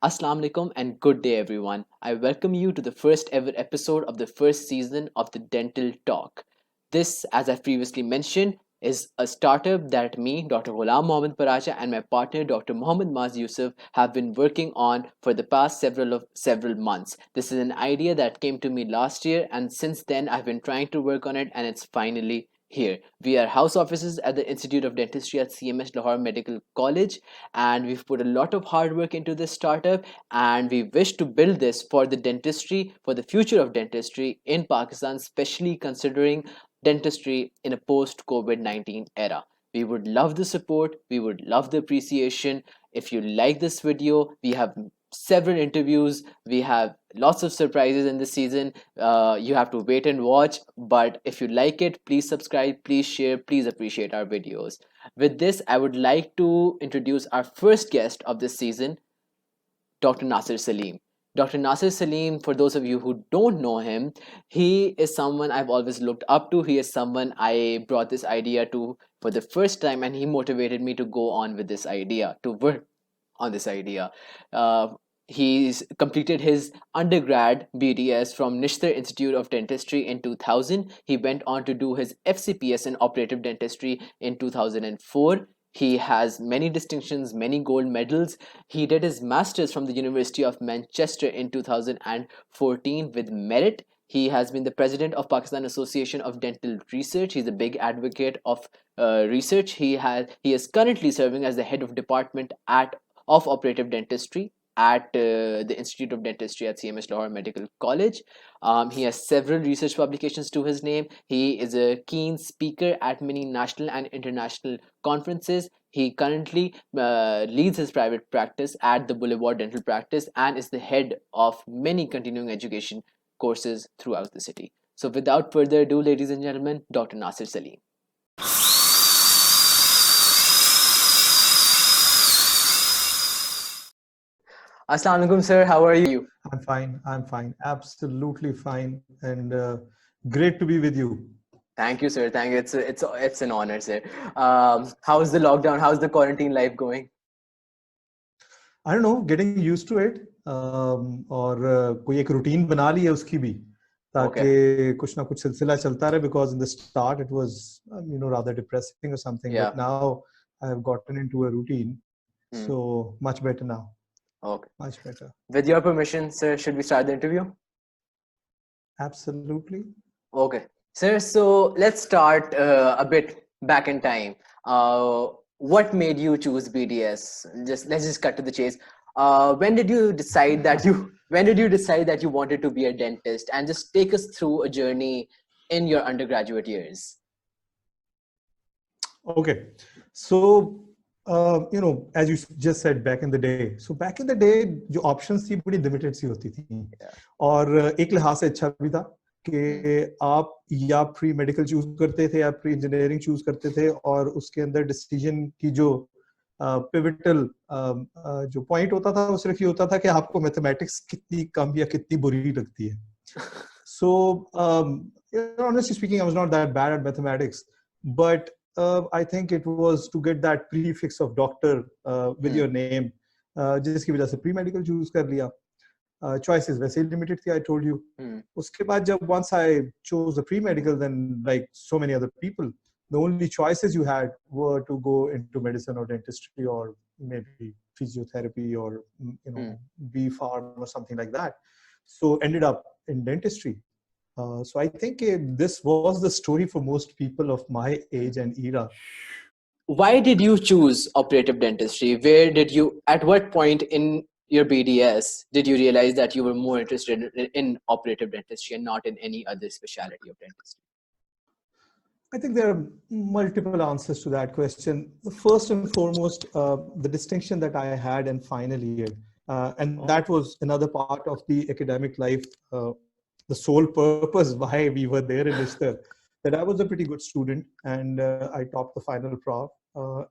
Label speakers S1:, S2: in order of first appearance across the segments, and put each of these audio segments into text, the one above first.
S1: Assalamu alaikum and good day, everyone. I welcome you to the first ever episode of the first season of the Dental Talk. This, as I've previously mentioned, is a startup that me, Dr. Ghulam Mohammed Paracha, and my partner, Dr. Mohammed Maz Yusuf, have been working on for the past several months. This is an idea that came to me last year, and since then, I've been trying to work on it, and it's finally here. We are house offices at the Institute of Dentistry at CMS Lahore Medical College, and we've put a lot of hard work into this startup, and we wish to build this for the dentistry, for the future of dentistry in Pakistan, especially considering dentistry in a post COVID-19 era. We would love the support, we would love the appreciation. If you like this video, we have several interviews, we have lots of surprises in this season. You have to wait and watch, but if you like it, please subscribe, please share, please appreciate our videos. With this, I would like to introduce our first guest of this season, Dr. Nasir Salim. Dr. Nasir Salim, for those of you who don't know him, he is someone I've always looked up to. He is someone I brought this idea to for the first time, and he motivated me to go on with this idea, to work on this idea. Uh, he's completed his undergrad BDS from Nishtar Institute of Dentistry in 2000. He went on to do his FCPS in operative dentistry in 2004. He has many distinctions, many gold medals. He did his master's from the University of Manchester in 2014 with merit. He has been the president of Pakistan Association of Dental Research. He's a big advocate of research. He is currently serving as the head of department at of operative dentistry at the Institute of Dentistry at CMS Lahore Medical College. He has several research publications to his name. He is a keen speaker at many national and international conferences. He currently leads his private practice at the Boulevard Dental Practice and is the head of many continuing education courses throughout the city. So, without further ado, ladies and gentlemen, Dr. Nasir Salim. Assalamu alaikum, sir. How are you?
S2: I'm fine. I'm fine. Absolutely fine. And great to be with you.
S1: Thank you, sir. Thank you. It's an honor, sir. How's the lockdown? How's the quarantine life going?
S2: I don't know, getting used to it. और कोई एक routine बना ली है उसकी भी ताकि कुछ ना कुछ सिलसिला चलता रहे because in the start it was rather depressing or something, but now I have gotten into a routine, so much better now.
S1: Okay.
S2: Much better.
S1: With your permission, sir, should we start the interview?
S2: Absolutely.
S1: Okay. Sir, so let's start a bit back in time. What made you choose BDS? Let's just cut to the chase. When did you decide that you wanted to be a dentist? And just take us through a journey in your undergraduate years.
S2: Okay. So as you just said, back in the day. So back in the day, जो options थी बड़ी limited सी होती थी. और एक लिहाज से अच्छा भी था कि आप या प्री मेडिकल चूज करते थे या प्री इंजीनियरिंग चूज करते थे, और उसके अंदर डिसीजन की जो पिवटल जो पॉइंट होता था वो सिर्फ ये होता था कि आपको मैथमेटिक्स कितनी कम या कितनी बुरी लगती है. So honestly speaking, I was not that bad at mathematics, but I think it was to get that prefix of doctor with your name, जिसकी वजह से प्री मेडिकल चूज कर लिया. Choices वैसे ही limited थी, I told you. उसके बाद जब once I chose the pre-medical, then like so many other people, the only choices you had were to go into medicine or dentistry or maybe physiotherapy or B Pharm or something like that. So ended up in dentistry. So I think this was the story for most people of my age and era.
S1: Why did you choose operative dentistry? At what point in your BDS did you realize that you were more interested in operative dentistry and not in any other specialty of dentistry?
S2: I think there are multiple answers to that question. First and foremost, the distinction that I had in final year, and that was another part of the academic life, the sole purpose why we were there in Lister, that I was a pretty good student, and I topped the final prof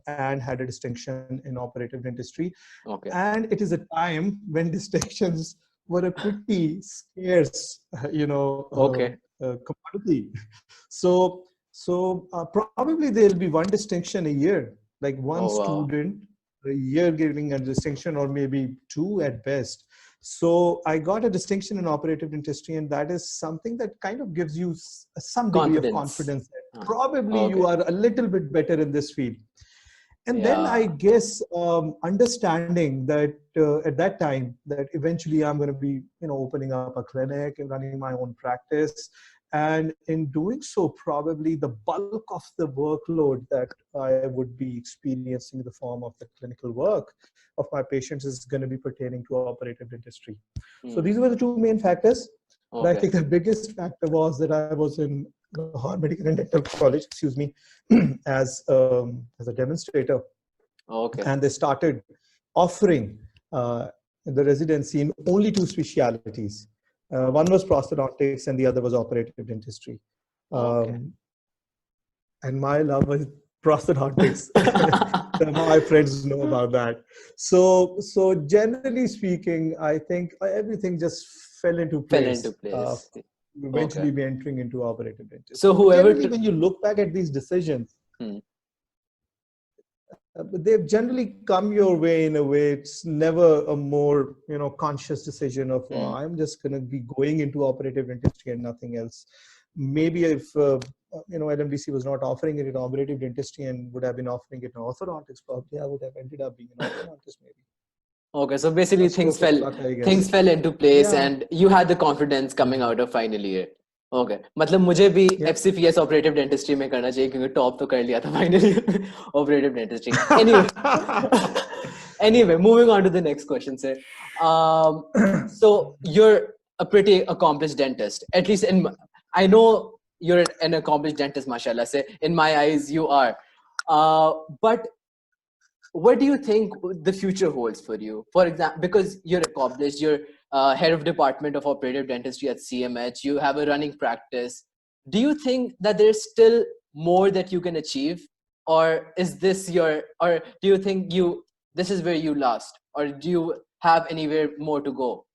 S2: and had a distinction in operative dentistry.
S1: Okay.
S2: And it is a time when distinctions were a pretty scarce, commodity. So probably there'll be one distinction a year, like one student a year getting a distinction, or maybe two at best. So I got a distinction in operative dentistry, and that is something that kind of gives you some degree of
S1: Confidence.
S2: confidence that probably you
S1: Okay.
S2: are a little bit better in this field. And then I
S1: Yeah.
S2: guess understanding that at that time that eventually I'm going to be, opening up a clinic and running my own practice, and in doing so, probably the bulk of the workload that I would be experiencing in the form of the clinical work of my patients is going to be pertaining to operative dentistry. So
S1: Hmm.
S2: these were the two main factors. But I
S1: Okay.
S2: think the biggest factor was that I was in Lahore Medical and Dental College, excuse me, as a demonstrator,
S1: Okay.
S2: and they started offering the residency in only two specialities. One was prosthodontics and the other was operative dentistry.
S1: Okay.
S2: Um, and my love was prosthodontics. My friends know about that. So generally speaking, I think everything just fell into
S1: Fell into
S2: place.
S1: place. Okay.
S2: Eventually, be entering into operative
S1: So
S2: dentistry. But
S1: whoever.
S2: generally, when you look back at these decisions,
S1: Hmm.
S2: they've generally come your way in a way. It's never a more conscious decision of
S1: Hmm.
S2: I'm just going to be going into operative dentistry and nothing else. Maybe if LMDC was not offering it in operative dentistry and would have been offering it in orthodontics, probably I would have ended up being an orthodontist maybe.
S1: Okay. So basically,
S2: A stroke of luck, I
S1: things
S2: guess.
S1: fell into place,
S2: Yeah.
S1: and you had the confidence coming out of final year. Okay. मतलब मुझे भी
S2: Yeah.
S1: FCPS operative dentistry में करना चाहिए क्योंकि top तो कर लिया था finally operative dentistry. Anyway, moving on to the next question, sir. So you're a pretty accomplished dentist. At least I know you're an accomplished dentist, mashallah. Say, in my eyes, you are. But what do you think the future holds for you? For example, because you're accomplished, you're head of department of operative dentistry at CMH, you have a running practice. Do you think that there's still more that you can achieve, or is this or do you think this is where you last, or do you have anywhere more to go?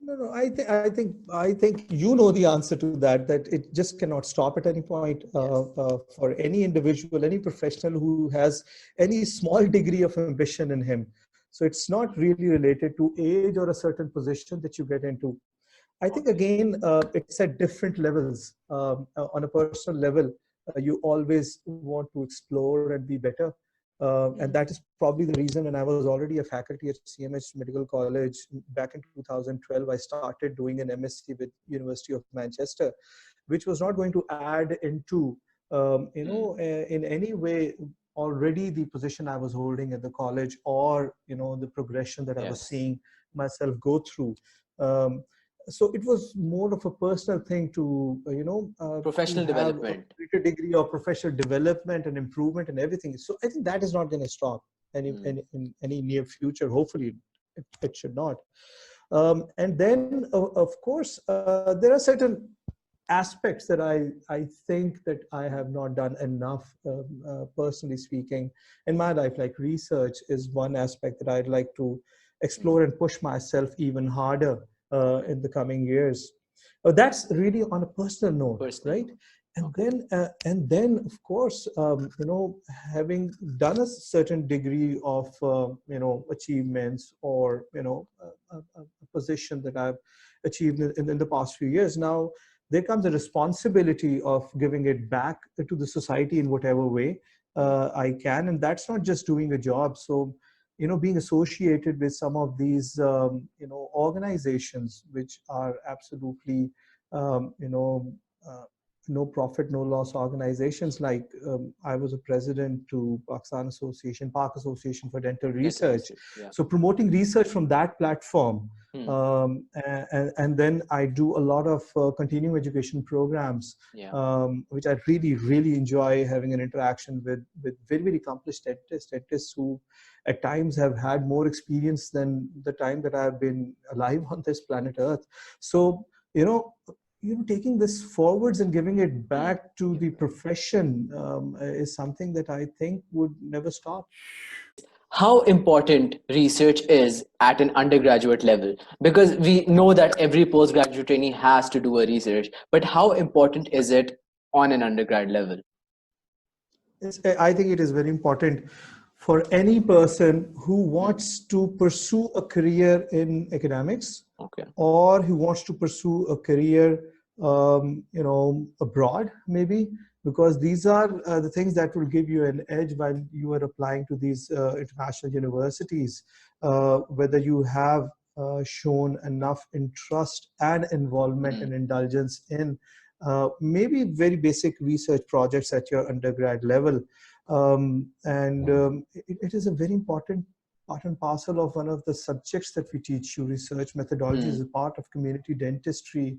S2: No. I think you know the answer to that. That it just cannot stop at any point.
S1: Yes.
S2: For any individual, any professional who has any small degree of ambition in him. So it's not really related to age or a certain position that you get into. I think
S1: Okay.
S2: again, it's at different levels. On a personal level, you always want to explore and be better. And that is probably the reason when I was already a faculty at CMH Medical College back in 2012, I started doing an MSc with University of Manchester, which was not going to add into, in any way already the position I was holding at the college, or, the progression that I was
S1: Yes.
S2: seeing myself go through. Um, so it was more of a personal thing to
S1: Professional
S2: have a
S1: development.
S2: greater degree of professional development and improvement and everything. So I think that is not going to stop in any near future. Hopefully it should not. And then of course there are certain aspects that I think that I have not done enough, personally speaking, in my life. Like research is one aspect that I'd like to explore and push myself even harder
S1: Okay.
S2: in the coming years. That's really on a personal note,
S1: Personal
S2: right?
S1: note.
S2: And
S1: Okay.
S2: then of course, having done a certain degree of achievements, or a position that I've achieved in the past few years, now there comes a responsibility of giving it back to the society in whatever way I can. And that's not just doing a job. So, being associated with some of these, organizations which are absolutely, uh, no profit, no loss organizations. Like I was a president to Park Association for Dental
S1: Dental
S2: Research.
S1: research. Yeah.
S2: So promoting research from that platform, and then I do a lot of continuing education programs,
S1: Yeah.
S2: which I really, really enjoy having an interaction with very, very accomplished dentists who at times have had more experience than the time that I have been alive on this planet Earth. So, taking this forwards and giving it back to the profession is something that I think would never stop.
S1: How important research is at an undergraduate level, because we know that every postgraduate trainee has to do a research, but how important is it on an undergrad level?
S2: I think it is very important for any person who wants to pursue a career in academics
S1: Okay.
S2: or who wants to pursue a career, abroad, maybe, because these are the things that will give you an edge while you are applying to these international universities, whether you have shown enough interest and involvement and indulgence in maybe very basic research projects at your undergrad level. It is a very important part and parcel of one of the subjects that we teach you. Research methodology is a part of community dentistry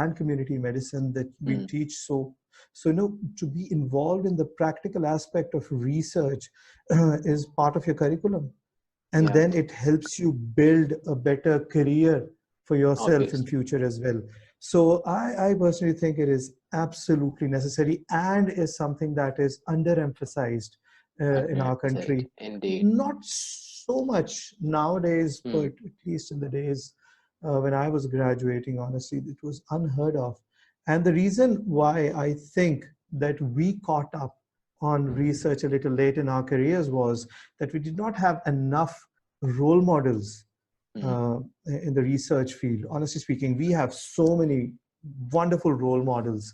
S2: and community medicine that we teach. So to be involved in the practical aspect of research is part of your curriculum, and then it helps you build a better career for yourself in future as well. So I personally think it is absolutely necessary and is something that is underemphasized in our country.
S1: Indeed.
S2: Not so much nowadays, but at least in the days when I was graduating, honestly, it was unheard of. And the reason why I think that we caught up on research a little late in our careers was that we did not have enough role models in the research field. Honestly speaking, we have so many wonderful role models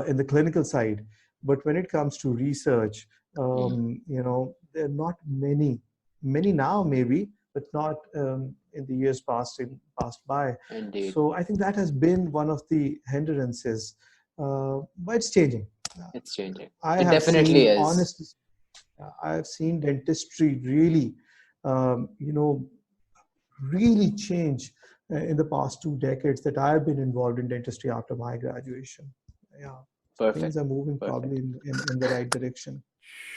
S2: in the clinical side, but when it comes to research, there are not many now maybe, but not in the years passed by.
S1: Indeed.
S2: So I think that has been one of the hindrances, but it's changing.
S1: It's changing.
S2: I
S1: It
S2: have
S1: definitely
S2: seen,
S1: is.
S2: honestly, I have seen dentistry really, really change in the past 2 decades that I've been involved in dentistry after my graduation. Yeah,
S1: Perfect.
S2: things are moving probably in the right direction.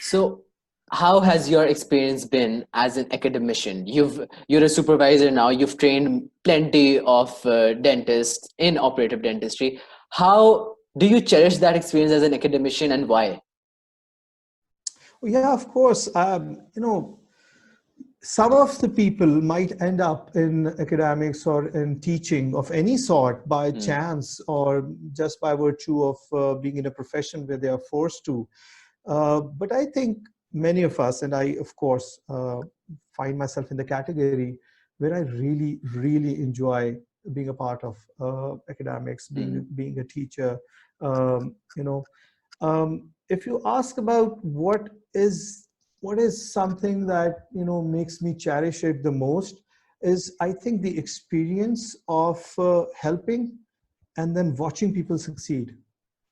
S1: So, how has your experience been as an academician? You're a supervisor now. You've trained plenty of dentists in operative dentistry. How do you cherish that experience as an academician, and why?
S2: Well, yeah, of course. Some of the people might end up in academics or in teaching of any sort by chance or just by virtue of being in a profession where they are forced to. But I think many of us, and I, of course, find myself in the category where I really, really enjoy being a part of academics, being a teacher. If you ask about what is something that makes me cherish it the most, is I think the experience of helping and then watching people succeed.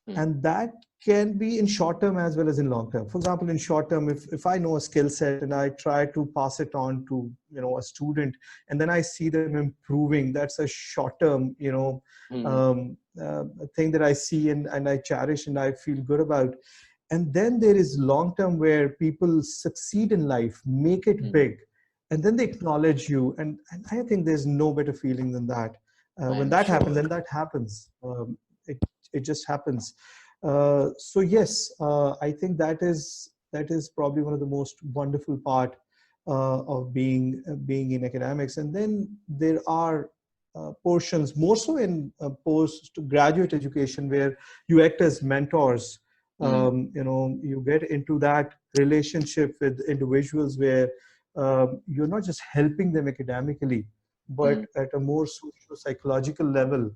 S2: And that can be in short term as well as in long term. For example, in short term, if I know a skill set and I try to pass it on to a student, and then I see them improving, that's a short term thing that I see and I cherish and I feel good about. And then there is long term, where people succeed in life, make it big, and then they acknowledge you. And I think there's no better feeling than that. When that happens, and that happens, it just happens. So yes, I think that is probably one of the most wonderful part of being in academics. And then there are portions more so in post-graduate education, where you act as mentors. You get into that relationship with individuals where you're not just helping them academically, but at a more social psychological level.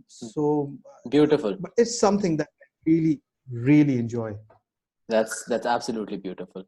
S2: So
S1: Beautiful.
S2: but it's something that I really, really enjoy.
S1: That's absolutely beautiful.